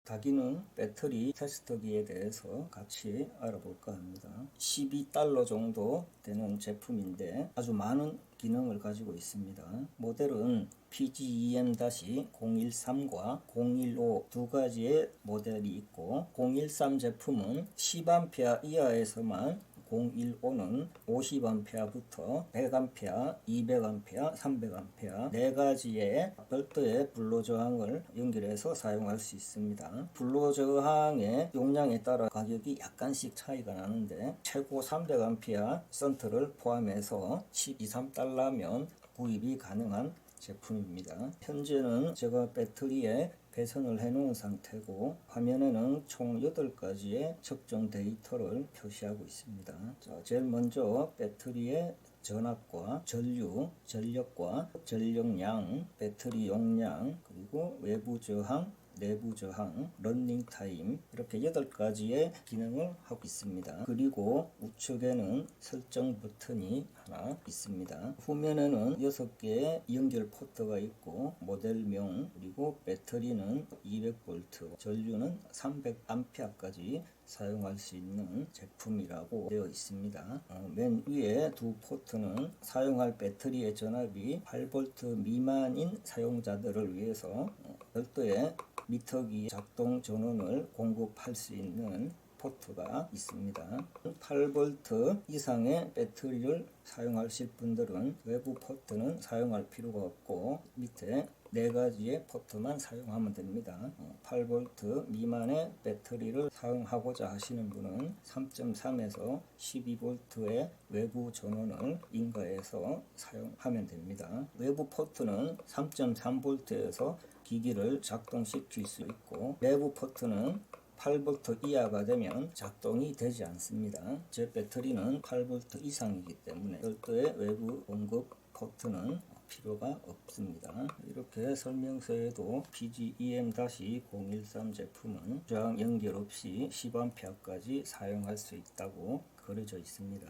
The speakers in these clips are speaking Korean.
다기능 배터리 테스터기에 대해서 같이 알아볼까 합니다. 12달러 정도 되는 제품인데 아주 많은 기능을 가지고 있습니다. 모델은 PGEM-013과 015 두 가지의 모델이 있고 013 제품은 10A 이하에서만 015는 50A부터 100A, 200A, 300A 네 가지의 별도의 불로 저항을 연결해서 사용할 수 있습니다. 불로 저항의 용량에 따라 가격이 약간씩 차이가 나는데 최고 300A 선트를 포함해서 12~13달러면 구입이 가능한 제품입니다. 현재는 제가 배터리에 배선을 해 놓은 상태고 화면에는 총 8가지의 측정 데이터를 표시하고 있습니다. 자, 제일 먼저 배터리의 전압과 전류, 전력과 전력량, 배터리 용량, 그리고 외부 저항, 내부 저항, 러닝 타임 이렇게 8가지의 기능을 하고 있습니다. 그리고 우측에는 설정 버튼이 하나 있습니다. 후면에는 6개의 연결 포트가 있고 모델명 그리고 배터리는 200V, 전류는 300A까지 사용할 수 있는 제품이라고 되어 있습니다. 맨 위에 두 포트는 사용할 배터리의 전압이 8V 미만인 사용자들을 위해서 별도의 미터기 작동 전원을 공급할 수 있는 포트가 있습니다. 8V 이상의 배터리를 사용하실 분들은 외부 포트는 사용할 필요가 없고 밑에 4가지의 포트만 사용하면 됩니다. 8V 미만의 배터리를 사용하고자 하시는 분은 3.3에서 12V의 외부 전원을 인가해서 사용하면 됩니다. 외부 포트는 3.3V에서 기기를 작동시킬 수 있고 내부 포트는 8V 이하가 되면 작동이 되지 않습니다. 제 배터리는 8V 이상이기 때문에 별도의 외부 공급 포트는 필요가 없습니다. 이렇게 설명서에도 PGEM-013 제품은 저항 연결 없이 10A까지 사용할 수 있다고 그려져 있습니다.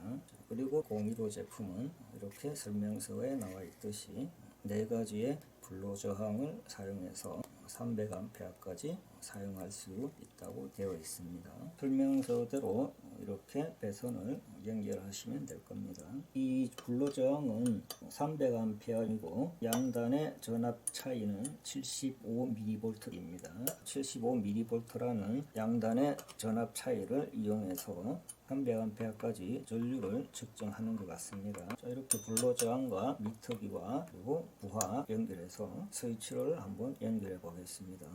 그리고 015 제품은 이렇게 설명서에 나와 있듯이 4가지의 불로 저항을 사용해서 300A까지 사용할 수 있다고 되어 있습니다. 설명서대로 이렇게 배선을 연결하시면 될 겁니다. 이 불로 저항은 300A이고 양단의 전압 차이는 75mV입니다. 75mV라는 양단의 전압 차이를 이용해서 300A까지 전류를 측정하는 것 같습니다. 자, 이렇게 불로 저항과 미터기와 그리고 부하 연결해서 스위치를 한번 연결해 보겠습니다.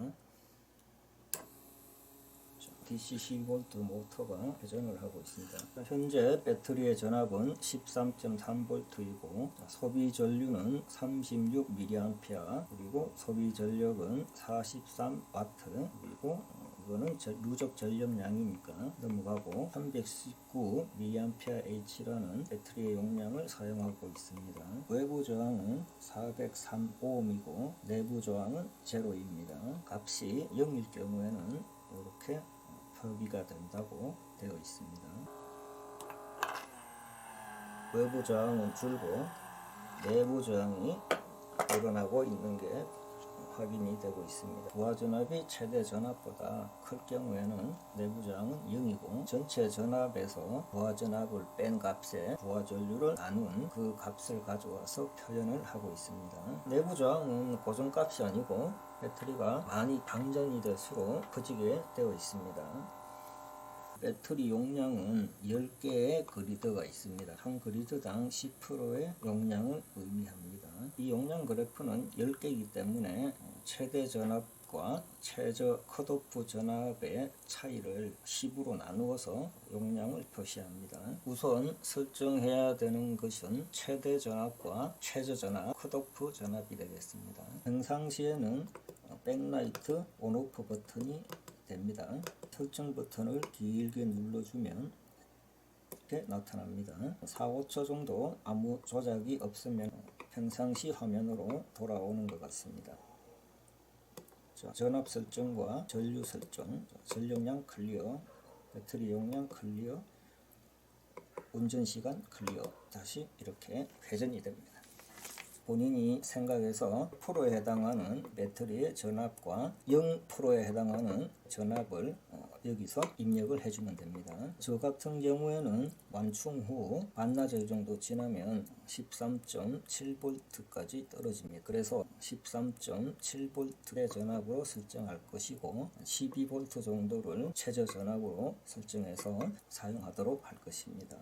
DC 12V 모터가 회전을 하고 있습니다. 현재 배터리의 전압은 13.3V이고 소비 전류는 36mA 그리고 소비 전력은 43W 그리고 이거는 누적 전력량이니까 넘어가고 319mAh라는 배터리의 용량을 사용하고 있습니다. 외부 저항은 403ohm이고 내부 저항은 0입니다. 값이 0일 경우에는 이렇게 표기가 된다고 되어 있습니다. 외부 저항은 줄고 내부 저항이 늘어나고 있는 게 확인이 되고 있습니다. 부하 전압이 최대 전압보다 클 경우에는 내부 저항은 0이고 전체 전압에서 부하 전압을 뺀 값에 부하 전류를 나눈 그 값을 가져와서 표현을 하고 있습니다. 내부 저항은 고정값이 아니고 배터리가 많이 방전이 될수록 커지게 되어 있습니다. 배터리 용량은 10개의 그리드가 있습니다. 한 그리드당 10%의 용량을 의미합니다. 이 용량 그래프는 10개이기 때문에 최대 전압과 최저 컷오프 전압의 차이를 10으로 나누어서 용량을 표시합니다. 우선 설정해야 되는 것은 최대 전압과 최저 전압, 컷오프 전압이 되겠습니다. 평상시에는 백라이트 온오프 버튼이 됩니다. 설정 버튼을 길게 눌러주면 이렇게 나타납니다. 4~5초 정도 아무 조작이 없으면 평상시 화면으로 돌아오는 것 같습니다. 자, 전압 설정과 전류 설정, 전력량 클리어, 배터리 용량 클리어, 운전시간 클리어, 다시 이렇게 회전이 됩니다. 본인이 생각해서 프로에 해당하는 배터리의 전압과 0%에 해당하는 전압을 여기서 입력을 해주면 됩니다. 저 같은 경우에는 완충 후 반나절 정도 지나면 13.7V까지 떨어집니다. 그래서 13.7V의 전압으로 설정할 것이고 12V 정도를 최저 전압으로 설정해서 사용하도록 할 것입니다.